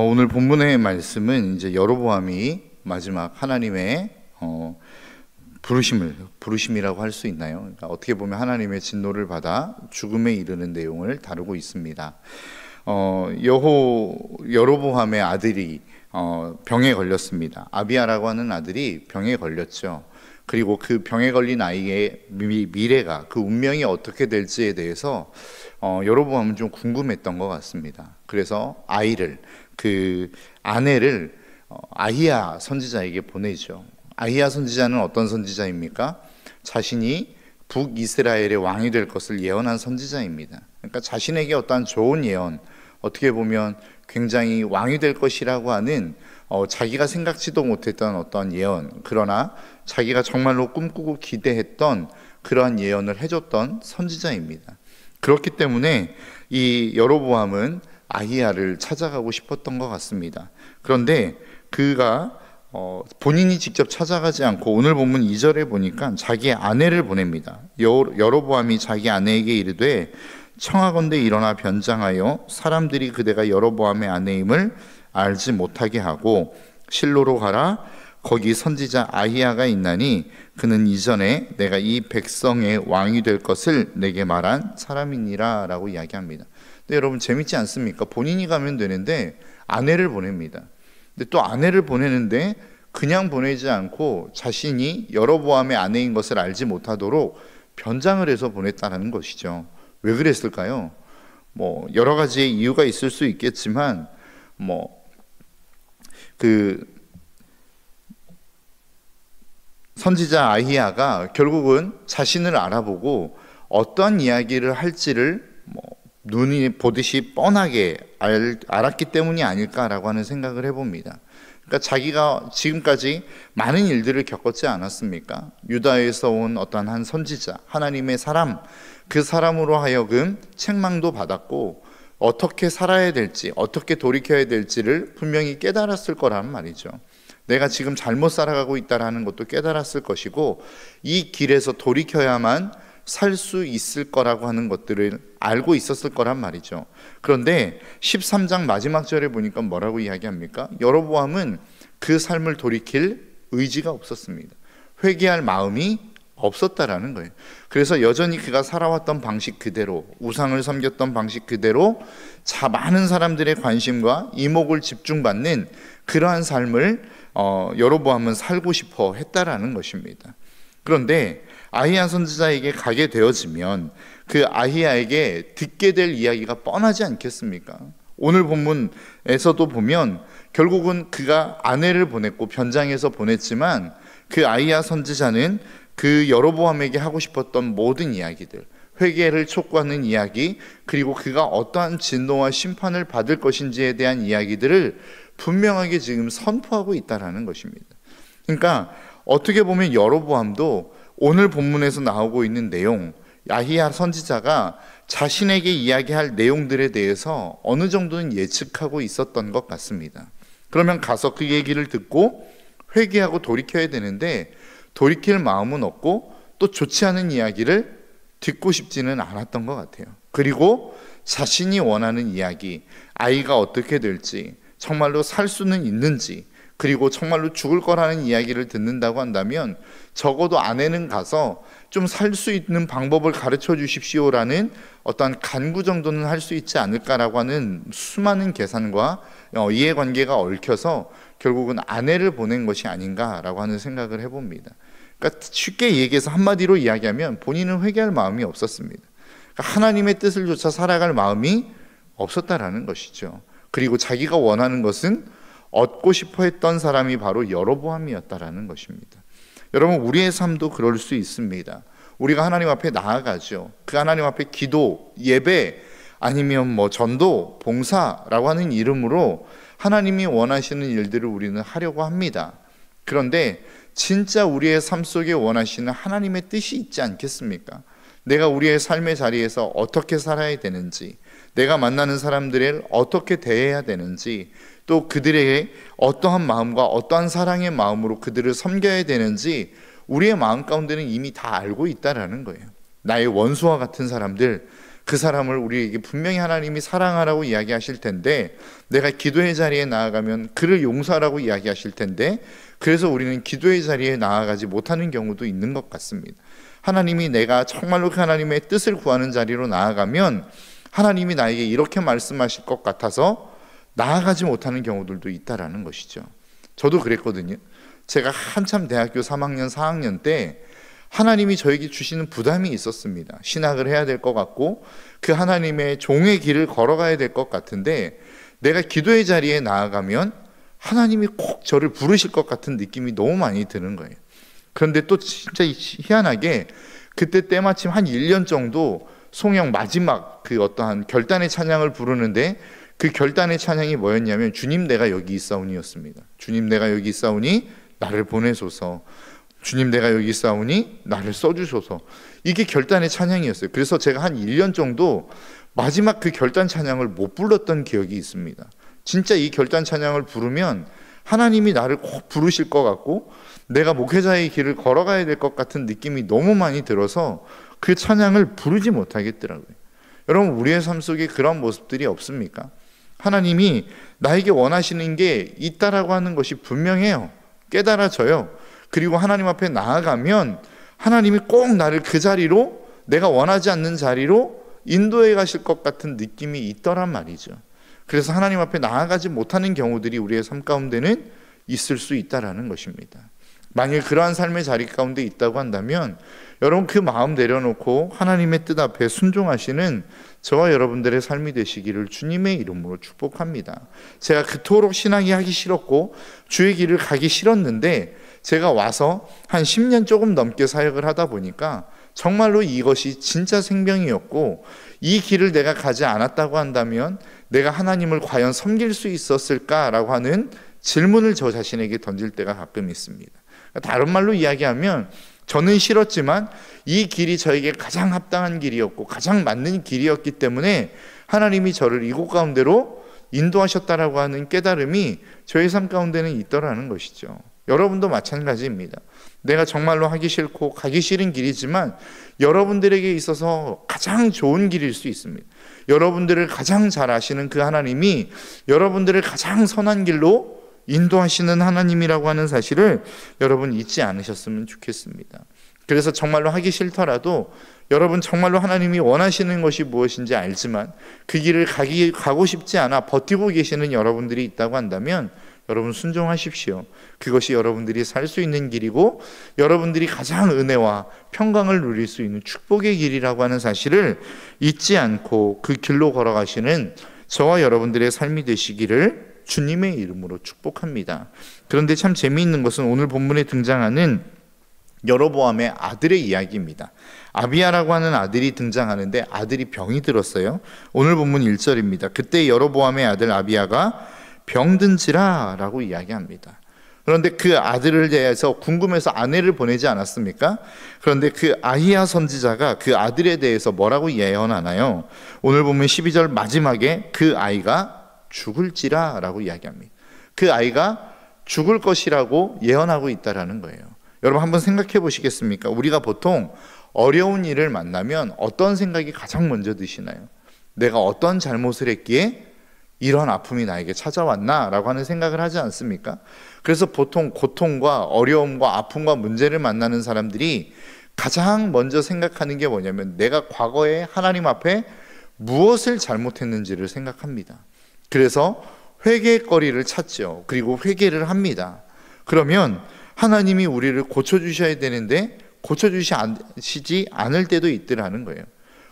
오늘 본문의 말씀은 이제 여로보암이 마지막 하나님의 부르심이라고 할 수 있나요? 그러니까 어떻게 보면 하나님의 진노를 받아 죽음에 이르는 내용을 다루고 있습니다. 여로보암의 아들이 병에 걸렸습니다. 아비야라고 하는 아들이 병에 걸렸죠. 그리고 그 병에 걸린 아이의 미래가, 그 운명이 어떻게 될지에 대해서 여로보암은 좀 궁금했던 것 같습니다. 그래서 그 아내를 아히야 선지자에게 보내죠. 아히야 선지자는 어떤 선지자입니까? 자신이 북이스라엘의 왕이 될 것을 예언한 선지자입니다. 그러니까 자신에게 어떠한 좋은 예언, 어떻게 보면 굉장히 왕이 될 것이라고 하는 자기가 생각지도 못했던 어떤 예언, 그러나 자기가 정말로 꿈꾸고 기대했던 그러한 예언을 해줬던 선지자입니다. 그렇기 때문에 이 여로보암은 아히야를 찾아가고 싶었던 것 같습니다. 그런데 그가 본인이 직접 찾아가지 않고 오늘 본문 2절에 보니까 자기 아내를 보냅니다. 여로보암이 자기 아내에게 이르되 청하건대 일어나 변장하여 사람들이 그대가 여로보암의 아내임을 알지 못하게 하고 실로로 가라. 거기 선지자 아히야가 있나니 그는 이전에 내가 이 백성의 왕이 될 것을 내게 말한 사람이니라 라고 이야기합니다. 근데 여러분 재밌지 않습니까? 본인이 가면 되는데 아내를 보냅니다. 근데 또 아내를 보내는데 그냥 보내지 않고 자신이 여로보암의 아내인 것을 알지 못하도록 변장을 해서 보냈다는 것이죠. 왜 그랬을까요? 여러 가지의 이유가 있을 수 있겠지만 그 선지자 아히야가 결국은 자신을 알아보고 어떠한 이야기를 할지를 눈이 보듯이 뻔하게 알았기 때문이 아닐까라고 하는 생각을 해봅니다. 그러니까 자기가 지금까지 많은 일들을 겪었지 않았습니까? 유다에서 온 어떤 한 선지자, 하나님의 사람, 그 사람으로 하여금 책망도 받았고 어떻게 살아야 될지, 어떻게 돌이켜야 될지를 분명히 깨달았을 거란 말이죠. 내가 지금 잘못 살아가고 있다는 것도 깨달았을 것이고 이 길에서 돌이켜야만 살 수 있을 거라고 하는 것들을 알고 있었을 거란 말이죠. 그런데 13장 마지막 절에 보니까 뭐라고 이야기합니까? 여로보암은 그 삶을 돌이킬 의지가 없었습니다. 회개할 마음이 없었다라는 거예요. 그래서 여전히 그가 살아왔던 방식 그대로, 우상을 섬겼던 방식 그대로 많은 사람들의 관심과 이목을 집중받는 그러한 삶을 여로보암은 살고 싶어 했다라는 것입니다. 그런데 아히야 선지자에게 가게 되어지면 그 아히야에게 듣게 될 이야기가 뻔하지 않겠습니까? 오늘 본문에서도 보면 결국은 그가 아내를 보냈고 변장해서 보냈지만 그 아히야 선지자는 그 여로보암에게 하고 싶었던 모든 이야기들, 회개를 촉구하는 이야기, 그리고 그가 어떠한 진노와 심판을 받을 것인지에 대한 이야기들을 분명하게 지금 선포하고 있다는 것입니다. 그러니까 어떻게 보면 여로보암도 오늘 본문에서 나오고 있는 내용, 아히야 선지자가 자신에게 이야기할 내용들에 대해서 어느 정도는 예측하고 있었던 것 같습니다. 그러면 가서 그 얘기를 듣고 회개하고 돌이켜야 되는데 돌이킬 마음은 없고 또 좋지 않은 이야기를 듣고 싶지는 않았던 것 같아요. 그리고 자신이 원하는 이야기, 아이가 어떻게 될지, 정말로 살 수는 있는지, 그리고 정말로 죽을 거라는 이야기를 듣는다고 한다면 적어도 아내는 가서 좀 살 수 있는 방법을 가르쳐 주십시오라는 어떤 간구 정도는 할 수 있지 않을까라고 하는 수많은 계산과 이해관계가 얽혀서 결국은 아내를 보낸 것이 아닌가라고 하는 생각을 해봅니다. 그러니까 쉽게 얘기해서 한마디로 이야기하면 본인은 회개할 마음이 없었습니다. 그러니까 하나님의 뜻을 쫓아 살아갈 마음이 없었다라는 것이죠. 그리고 자기가 원하는 것은 얻고 싶어 했던 사람이 바로 여로보암이었다라는 것입니다. 여러분, 우리의 삶도 그럴 수 있습니다. 우리가 하나님 앞에 나아가죠. 그 하나님 앞에 기도, 예배, 아니면 전도, 봉사라고 하는 이름으로 하나님이 원하시는 일들을 우리는 하려고 합니다. 그런데 진짜 우리의 삶 속에 원하시는 하나님의 뜻이 있지 않겠습니까? 내가 우리의 삶의 자리에서 어떻게 살아야 되는지, 내가 만나는 사람들을 어떻게 대해야 되는지, 또 그들에게 어떠한 마음과 어떠한 사랑의 마음으로 그들을 섬겨야 되는지 우리의 마음 가운데는 이미 다 알고 있다라는 거예요. 나의 원수와 같은 사람들, 그 사람을 우리에게 분명히 하나님이 사랑하라고 이야기하실 텐데, 내가 기도의 자리에 나아가면 그를 용서하라고 이야기하실 텐데, 그래서 우리는 기도의 자리에 나아가지 못하는 경우도 있는 것 같습니다. 하나님이 내가 정말로 그 하나님의 뜻을 구하는 자리로 나아가면 하나님이 나에게 이렇게 말씀하실 것 같아서 나아가지 못하는 경우들도 있다라는 것이죠. 저도 그랬거든요. 제가 한참 대학교 3학년, 4학년 때 하나님이 저에게 주시는 부담이 있었습니다. 신학을 해야 될 것 같고 그 하나님의 종의 길을 걸어가야 될 것 같은데, 내가 기도의 자리에 나아가면 하나님이 꼭 저를 부르실 것 같은 느낌이 너무 많이 드는 거예요. 그런데 또 진짜 희한하게 그때 때마침 한 1년 정도 송영 마지막 그 어떠한 결단의 찬양을 부르는데, 그 결단의 찬양이 뭐였냐면 주님 내가 여기 있사오니였습니다. 주님 내가 여기 있사오니 나를 보내소서. 주님 내가 여기 있사오니 나를 써주소서. 이게 결단의 찬양이었어요. 그래서 제가 한 1년 정도 마지막 그 결단 찬양을 못 불렀던 기억이 있습니다. 진짜 이 결단 찬양을 부르면 하나님이 나를 꼭 부르실 것 같고 내가 목회자의 길을 걸어가야 될 것 같은 느낌이 너무 많이 들어서 그 찬양을 부르지 못하겠더라고요. 여러분, 우리의 삶 속에 그런 모습들이 없습니까? 하나님이 나에게 원하시는 게 있다라고 하는 것이 분명해요. 깨달아져요. 그리고 하나님 앞에 나아가면 하나님이 꼭 나를 그 자리로, 내가 원하지 않는 자리로 인도해 가실 것 같은 느낌이 있더란 말이죠. 그래서 하나님 앞에 나아가지 못하는 경우들이 우리의 삶 가운데는 있을 수 있다라는 것입니다. 만일 그러한 삶의 자리 가운데 있다고 한다면 여러분, 그 마음 내려놓고 하나님의 뜻 앞에 순종하시는 저와 여러분들의 삶이 되시기를 주님의 이름으로 축복합니다. 제가 그토록 신앙이 하기 싫었고 주의 길을 가기 싫었는데, 제가 와서 한 10년 조금 넘게 사역을 하다 보니까 정말로 이것이 진짜 생명이었고, 이 길을 내가 가지 않았다고 한다면 내가 하나님을 과연 섬길 수 있었을까라고 하는 질문을 저 자신에게 던질 때가 가끔 있습니다. 다른 말로 이야기하면 저는 싫었지만 이 길이 저에게 가장 합당한 길이었고 가장 맞는 길이었기 때문에 하나님이 저를 이곳 가운데로 인도하셨다라고 하는 깨달음이 저의 삶 가운데는 있더라는 것이죠. 여러분도 마찬가지입니다. 내가 정말로 하기 싫고 가기 싫은 길이지만 여러분들에게 있어서 가장 좋은 길일 수 있습니다. 여러분들을 가장 잘 아시는 그 하나님이 여러분들을 가장 선한 길로 인도하시는 하나님이라고 하는 사실을 여러분 잊지 않으셨으면 좋겠습니다. 그래서 정말로 하기 싫더라도 여러분 정말로 하나님이 원하시는 것이 무엇인지 알지만 그 길을 가고 싶지 않아 버티고 계시는 여러분들이 있다고 한다면 여러분 순종하십시오. 그것이 여러분들이 살 수 있는 길이고 여러분들이 가장 은혜와 평강을 누릴 수 있는 축복의 길이라고 하는 사실을 잊지 않고 그 길로 걸어가시는 저와 여러분들의 삶이 되시기를 주님의 이름으로 축복합니다. 그런데 참 재미있는 것은 오늘 본문에 등장하는 여로보암의 아들의 이야기입니다. 아비야라고 하는 아들이 등장하는데 아들이 병이 들었어요. 오늘 본문 1절입니다. 그때 여로보암의 아들 아비야가 병든지라 라고 이야기합니다. 그런데 그 아들을 대해서 궁금해서 아내를 보내지 않았습니까? 그런데 그 아히야 선지자가 그 아들에 대해서 뭐라고 예언하나요? 오늘 보면 12절 마지막에 그 아이가 죽을지라 라고 이야기합니다. 그 아이가 죽을 것이라고 예언하고 있다는 거예요. 여러분 한번 생각해 보시겠습니까? 우리가 보통 어려운 일을 만나면 어떤 생각이 가장 먼저 드시나요? 내가 어떤 잘못을 했기에 이런 아픔이 나에게 찾아왔나? 라고 하는 생각을 하지 않습니까? 그래서 보통 고통과 어려움과 아픔과 문제를 만나는 사람들이 가장 먼저 생각하는 게 뭐냐면 내가 과거에 하나님 앞에 무엇을 잘못했는지를 생각합니다. 그래서 회개의 거리를 찾죠. 그리고 회개를 합니다. 그러면 하나님이 우리를 고쳐주셔야 되는데 고쳐주시지 않을 때도 있더라는 거예요.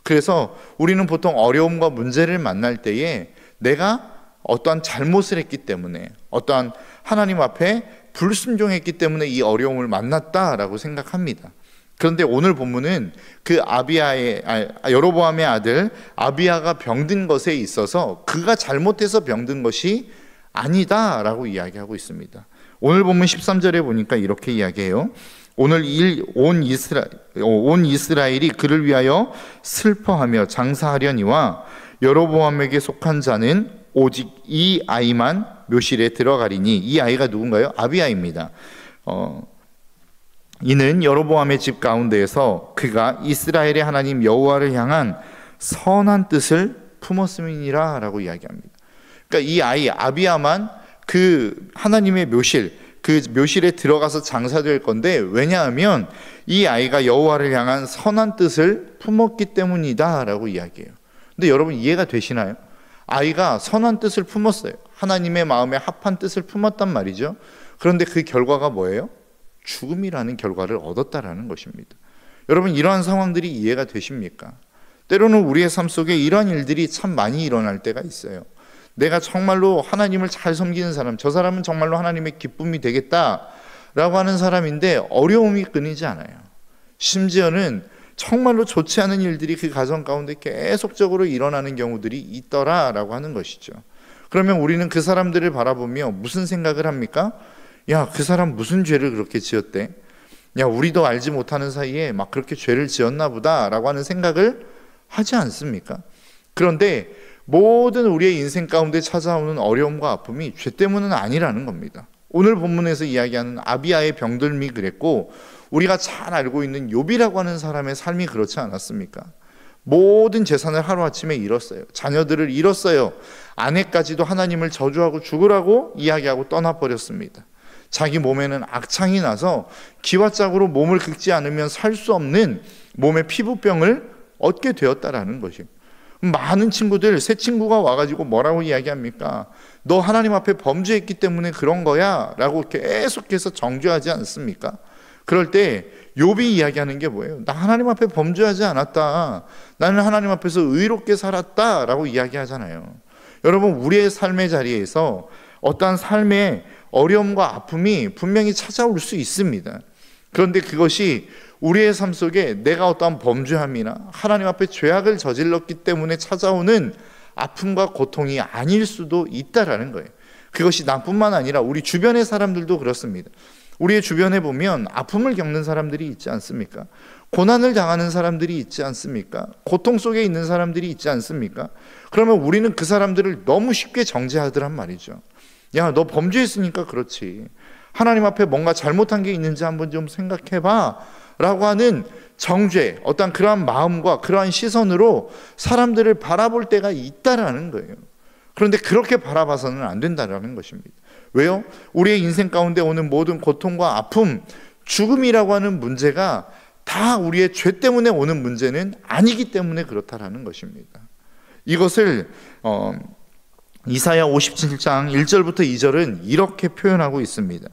그래서 우리는 보통 어려움과 문제를 만날 때에 내가 어떠한 잘못을 했기 때문에 어떠한 하나님 앞에 불순종했기 때문에 이 어려움을 만났다라고 생각합니다. 그런데 오늘 본문은 그 여로보암의 아들 아비야가 병든 것에 있어서 그가 잘못해서 병든 것이 아니다라고 이야기하고 있습니다. 오늘 본문 13절에 보니까 이렇게 이야기해요. 오늘 온 이스라엘이 그를 위하여 슬퍼하며 장사하려니와 여로보암에게 속한 자는 오직 이 아이만 묘실에 들어가리니. 이 아이가 누군가요? 아비야입니다. 이는 여로보암의 집 가운데에서 그가 이스라엘의 하나님 여호와를 향한 선한 뜻을 품었음이니라 라고 이야기합니다. 그러니까 이 아이 아비야만 그 하나님의 묘실, 그 묘실에 들어가서 장사될 건데, 왜냐하면 이 아이가 여호와를 향한 선한 뜻을 품었기 때문이다 라고 이야기해요. 근데 여러분 이해가 되시나요? 아이가 선한 뜻을 품었어요. 하나님의 마음에 합한 뜻을 품었단 말이죠. 그런데 그 결과가 뭐예요? 죽음이라는 결과를 얻었다라는 것입니다. 여러분 이러한 상황들이 이해가 되십니까? 때로는 우리의 삶 속에 이러한 일들이 참 많이 일어날 때가 있어요. 내가 정말로 하나님을 잘 섬기는 사람, 저 사람은 정말로 하나님의 기쁨이 되겠다라고 하는 사람인데 어려움이 끊이지 않아요. 심지어는 정말로 좋지 않은 일들이 그 가정 가운데 계속적으로 일어나는 경우들이 있더라라고 하는 것이죠. 그러면 우리는 그 사람들을 바라보며 무슨 생각을 합니까? 야, 그 사람 무슨 죄를 그렇게 지었대? 야, 우리도 알지 못하는 사이에 막 그렇게 죄를 지었나 보다라고 하는 생각을 하지 않습니까? 그런데 모든 우리의 인생 가운데 찾아오는 어려움과 아픔이 죄 때문은 아니라는 겁니다. 오늘 본문에서 이야기하는 아비야의 병들미 그랬고, 우리가 잘 알고 있는 욥이라고 하는 사람의 삶이 그렇지 않았습니까? 모든 재산을 하루아침에 잃었어요. 자녀들을 잃었어요. 아내까지도 하나님을 저주하고 죽으라고 이야기하고 떠나버렸습니다. 자기 몸에는 악창이 나서 기와짝으로 몸을 긁지 않으면 살 수 없는 몸의 피부병을 얻게 되었다라는 것이에요. 많은 친구들, 새 친구가 와가지고 뭐라고 이야기합니까? 너 하나님 앞에 범죄했기 때문에 그런 거야 라고 계속해서 정죄하지 않습니까? 그럴 때 욥이 이야기하는 게 뭐예요? 나 하나님 앞에 범죄하지 않았다, 나는 하나님 앞에서 의롭게 살았다 라고 이야기하잖아요. 여러분 우리의 삶의 자리에서 어떠한 삶의 어려움과 아픔이 분명히 찾아올 수 있습니다. 그런데 그것이 우리의 삶 속에 내가 어떠한 범죄함이나 하나님 앞에 죄악을 저질렀기 때문에 찾아오는 아픔과 고통이 아닐 수도 있다라는 거예요. 그것이 나뿐만 아니라 우리 주변의 사람들도 그렇습니다. 우리의 주변에 보면 아픔을 겪는 사람들이 있지 않습니까? 고난을 당하는 사람들이 있지 않습니까? 고통 속에 있는 사람들이 있지 않습니까? 그러면 우리는 그 사람들을 너무 쉽게 정죄하더란 말이죠. 야, 너 범죄했으니까 그렇지. 하나님 앞에 뭔가 잘못한 게 있는지 한번 좀 생각해봐 라고 하는 정죄, 어떤 그러한 마음과 그러한 시선으로 사람들을 바라볼 때가 있다라는 거예요. 그런데 그렇게 바라봐서는 안 된다라는 것입니다. 왜요? 우리의 인생 가운데 오는 모든 고통과 아픔, 죽음이라고 하는 문제가 다 우리의 죄 때문에 오는 문제는 아니기 때문에 그렇다라는 것입니다. 이것을 이사야 57장 1절부터 2절은 이렇게 표현하고 있습니다.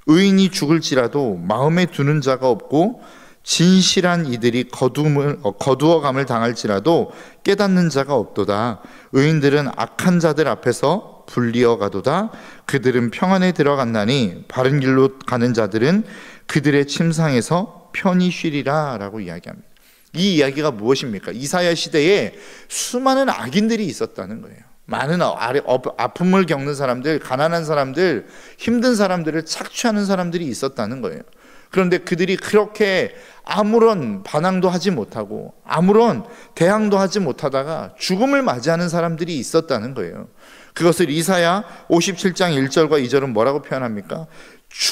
의인이 죽을지라도 마음에 두는 자가 없고 진실한 이들이 거두어감을 당할지라도 깨닫는 자가 없도다. 의인들은 악한 자들 앞에서 불리어 가도다. 그들은 평안에 들어갔나니 바른 길로 가는 자들은 그들의 침상에서 편히 쉬리라 라고 이야기합니다. 이 이야기가 무엇입니까? 이사야 시대에 수많은 악인들이 있었다는 거예요. 많은 아픔을 겪는 사람들, 가난한 사람들, 힘든 사람들을 착취하는 사람들이 있었다는 거예요. 그런데 그들이 그렇게 아무런 반항도 하지 못하고 아무런 대항도 하지 못하다가 죽음을 맞이하는 사람들이 있었다는 거예요. 그것을 이사야 57장 1절과 2절은 뭐라고 표현합니까?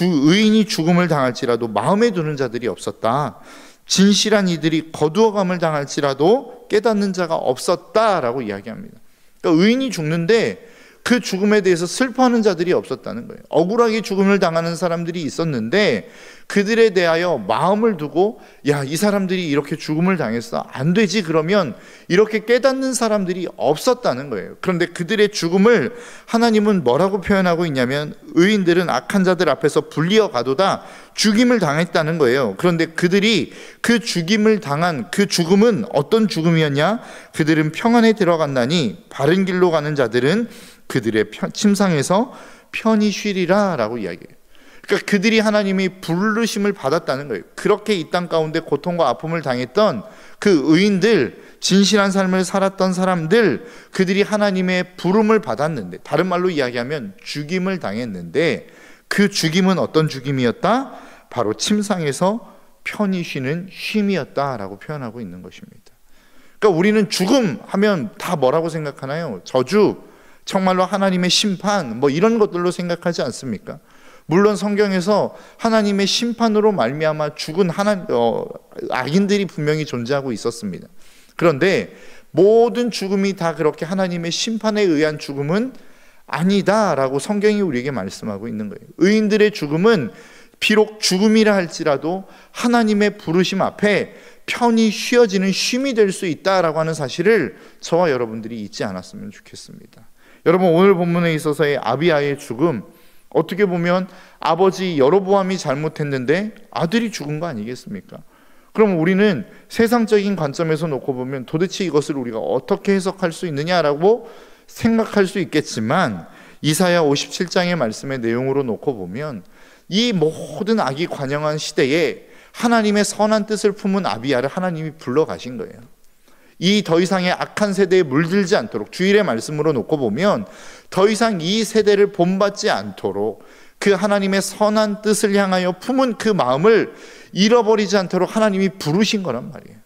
의인이 죽음을 당할지라도 마음에 두는 자들이 없었다. 진실한 이들이 거두어감을 당할지라도 깨닫는 자가 없었다라고 이야기합니다. 그러니까 의인이 죽는데 그 죽음에 대해서 슬퍼하는 자들이 없었다는 거예요. 억울하게 죽음을 당하는 사람들이 있었는데 그들에 대하여 마음을 두고 야, 이 사람들이 이렇게 죽음을 당했어, 안 되지, 그러면 이렇게 깨닫는 사람들이 없었다는 거예요. 그런데 그들의 죽음을 하나님은 뭐라고 표현하고 있냐면 의인들은 악한 자들 앞에서 불리어 가도다, 죽임을 당했다는 거예요. 그런데 그들이 그 죽임을 당한 그 죽음은 어떤 죽음이었냐? 그들은 평안에 들어갔나니 바른 길로 가는 자들은 그들의 침상에서 편히 쉬리라 라고 이야기해요. 그러니까 그들이 하나님이 부르심을 받았다는 거예요. 그렇게 이 땅 가운데 고통과 아픔을 당했던 그 의인들, 진실한 삶을 살았던 사람들, 그들이 하나님의 부름을 받았는데, 다른 말로 이야기하면 죽임을 당했는데, 그 죽임은 어떤 죽임이었다? 바로 침상에서 편히 쉬는 쉼이었다라고 표현하고 있는 것입니다. 그러니까 우리는 죽음 하면 다 뭐라고 생각하나요? 저주, 정말로 하나님의 심판, 뭐 이런 것들로 생각하지 않습니까? 물론 성경에서 하나님의 심판으로 말미암아 죽은 악인들이 분명히 존재하고 있었습니다. 그런데 모든 죽음이 다 그렇게 하나님의 심판에 의한 죽음은 아니다라고 성경이 우리에게 말씀하고 있는 거예요. 의인들의 죽음은 비록 죽음이라 할지라도 하나님의 부르심 앞에 편히 쉬어지는 쉼이 될 수 있다라고 하는 사실을 저와 여러분들이 잊지 않았으면 좋겠습니다. 여러분, 오늘 본문에 있어서의 아비야의 죽음, 어떻게 보면 아버지 여로보암이 잘못했는데 아들이 죽은 거 아니겠습니까? 그럼 우리는 세상적인 관점에서 놓고 보면 도대체 이것을 우리가 어떻게 해석할 수 있느냐라고 생각할 수 있겠지만, 이사야 57장의 말씀의 내용으로 놓고 보면 이 모든 악이 관영한 시대에 하나님의 선한 뜻을 품은 아비야를 하나님이 불러가신 거예요. 이 더 이상의 악한 세대에 물들지 않도록, 주일의 말씀으로 놓고 보면 더 이상 이 세대를 본받지 않도록 그 하나님의 선한 뜻을 향하여 품은 그 마음을 잃어버리지 않도록 하나님이 부르신 거란 말이에요.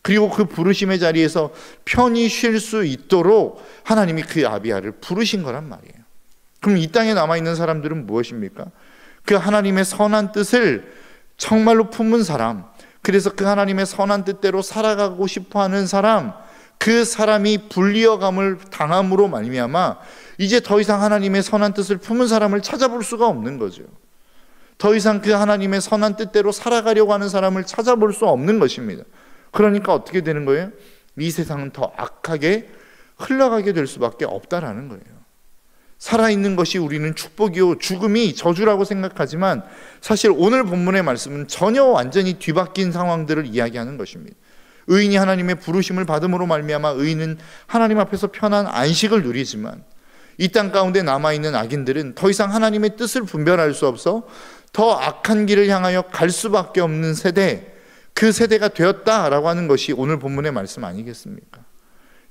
그리고 그 부르심의 자리에서 편히 쉴 수 있도록 하나님이 그 아비야를 부르신 거란 말이에요. 그럼 이 땅에 남아있는 사람들은 무엇입니까? 그 하나님의 선한 뜻을 정말로 품은 사람, 그래서 그 하나님의 선한 뜻대로 살아가고 싶어하는 사람, 그 사람이 불리어감을 당함으로 말미암아 이제 더 이상 하나님의 선한 뜻을 품은 사람을 찾아볼 수가 없는 거죠. 더 이상 그 하나님의 선한 뜻대로 살아가려고 하는 사람을 찾아볼 수 없는 것입니다. 그러니까 어떻게 되는 거예요? 이 세상은 더 악하게 흘러가게 될 수밖에 없다라는 거예요. 살아있는 것이 우리는 축복이요 죽음이 저주라고 생각하지만, 사실 오늘 본문의 말씀은 전혀 완전히 뒤바뀐 상황들을 이야기하는 것입니다. 의인이 하나님의 부르심을 받음으로 말미암아 의인은 하나님 앞에서 편한 안식을 누리지만, 이 땅 가운데 남아있는 악인들은 더 이상 하나님의 뜻을 분별할 수 없어 더 악한 길을 향하여 갈 수밖에 없는 세대, 그 세대가 되었다라고 하는 것이 오늘 본문의 말씀 아니겠습니까?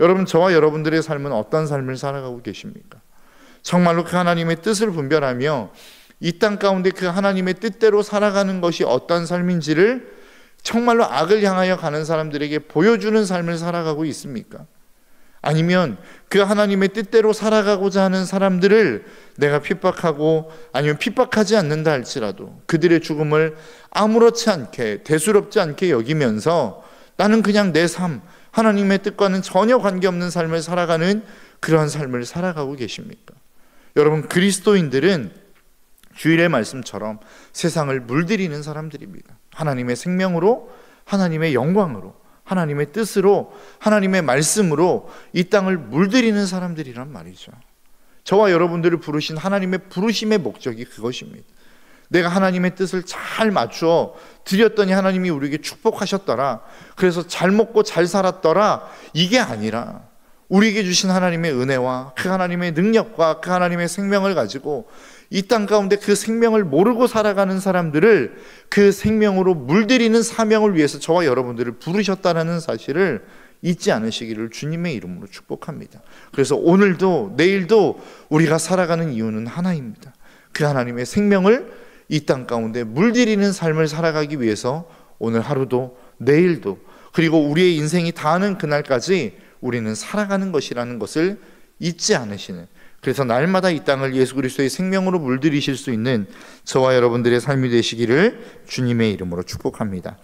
여러분, 저와 여러분들의 삶은 어떤 삶을 살아가고 계십니까? 정말로 그 하나님의 뜻을 분별하며 이 땅 가운데 그 하나님의 뜻대로 살아가는 것이 어떤 삶인지를 정말로 악을 향하여 가는 사람들에게 보여주는 삶을 살아가고 있습니까? 아니면 그 하나님의 뜻대로 살아가고자 하는 사람들을 내가 핍박하고 아니면 핍박하지 않는다 할지라도 그들의 죽음을 아무렇지 않게, 대수롭지 않게 여기면서 나는 그냥 내 삶, 하나님의 뜻과는 전혀 관계없는 삶을 살아가는 그러한 삶을 살아가고 계십니까? 여러분, 그리스도인들은 주일의 말씀처럼 세상을 물들이는 사람들입니다. 하나님의 생명으로, 하나님의 영광으로, 하나님의 뜻으로, 하나님의 말씀으로 이 땅을 물들이는 사람들이란 말이죠. 저와 여러분들을 부르신 하나님의 부르심의 목적이 그것입니다. 내가 하나님의 뜻을 잘 맞추어 드렸더니 하나님이 우리에게 축복하셨더라, 그래서 잘 먹고 잘 살았더라, 이게 아니라 우리에게 주신 하나님의 은혜와 그 하나님의 능력과 그 하나님의 생명을 가지고 이 땅 가운데 그 생명을 모르고 살아가는 사람들을 그 생명으로 물들이는 사명을 위해서 저와 여러분들을 부르셨다는 사실을 잊지 않으시기를 주님의 이름으로 축복합니다. 그래서 오늘도 내일도 우리가 살아가는 이유는 하나입니다. 그 하나님의 생명을 이 땅 가운데 물들이는 삶을 살아가기 위해서 오늘 하루도 내일도 그리고 우리의 인생이 다하는 그날까지 우리는 살아가는 것이라는 것을 잊지 않으시는, 그래서 날마다 이 땅을 예수 그리스도의 생명으로 물들이실 수 있는 저와 여러분들의 삶이 되시기를 주님의 이름으로 축복합니다.